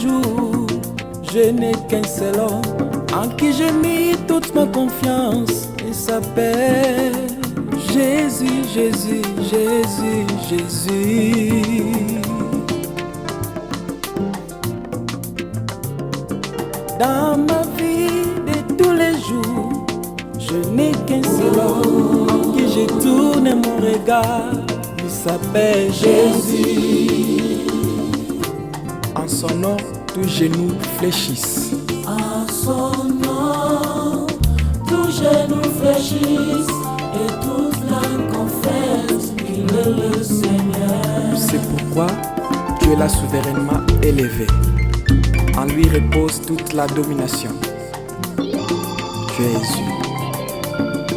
jours, je n'ai qu'un seul homme en qui j'ai mis toute ma confiance. Il s'appelle Jésus, Jésus, Jésus, Jésus. Dans ma vie de tous les jours, je n'ai qu'un seul homme en qui je tourne mon regard. Il s'appelle Jésus. En son nom, tous genoux fléchissent. En son nom, tous genoux fléchissent et toute langue confesse qu'il est le Seigneur. C'est pourquoi Dieu l'a souverainement élevé. En lui repose toute la domination. Jésus.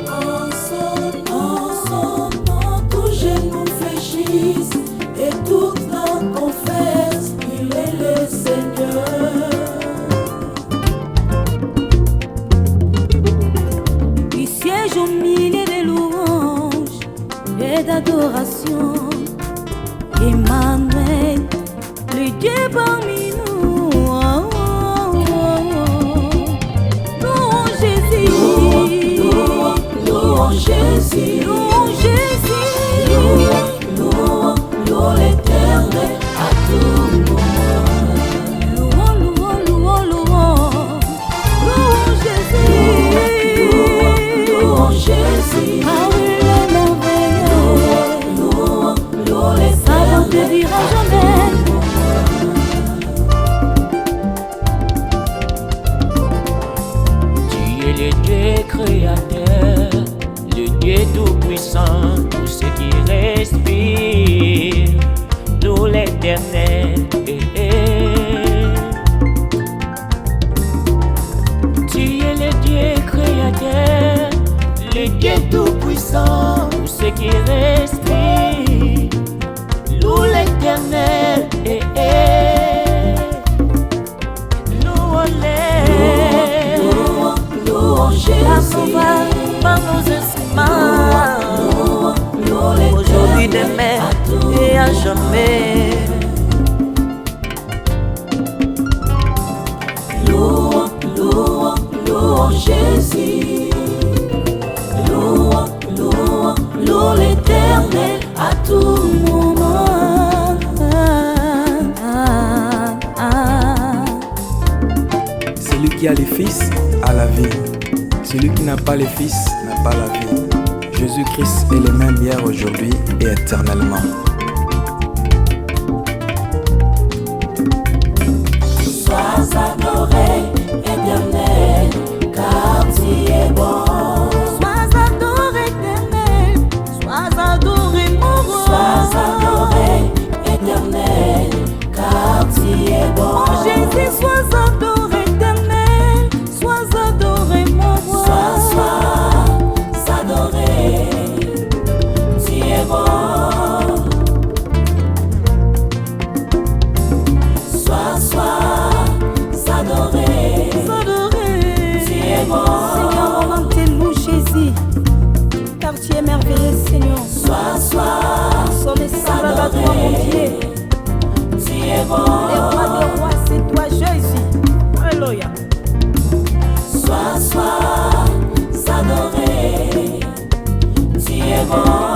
En son nom, tous genoux fléchissent et toute langue confesse qu'il est le Seigneur. Il siège au milieu des louanges et d'adoration. Emmanuel, le Dieu parmi nous. Louons Jésus, Louons Jésus, louons Jésus, louons l'Éternel à tout moment. Louons Jésus, Louons Jésus, ah oui, le merveilleux, louons ça ne te dira jamais. Tu es le Dieu créateur, le Dieu tout-puissant, tout ce qui respire, tout l'éternel. Tu es le Dieu créateur, le Dieu tout-puissant, tout ce qui respire, tout l'éternel. Louons Jésus, Par nos instruments, aujourd'hui, demain et à jamais. Louons Jésus, louons l'Éternel à tout moment. Celui qui a les fils a la vie. Celui qui n'a pas les fils n'a pas la vie. Jésus-Christ est le même hier, aujourd'hui et éternellement. Sois adoré, Éternel, car tu es bon. Sois adoré, Éternel, sois adoré, mon roi. Sois adoré, Éternel, car tu es bon. Mon Jésus, sois adoré, Éternel, sois adoré, mon roi. Sois adoré, tu es bon. Sois adoré, tu es bon. Seigneur, on te loue, Jésus, car tu es merveilleux, Seigneur. Sois Sommet semblable à toi, mon Dieu. tu es bon. Et roi des rois, c'est toi, Jésus. Alléluia. Sois adoré, tu es bon.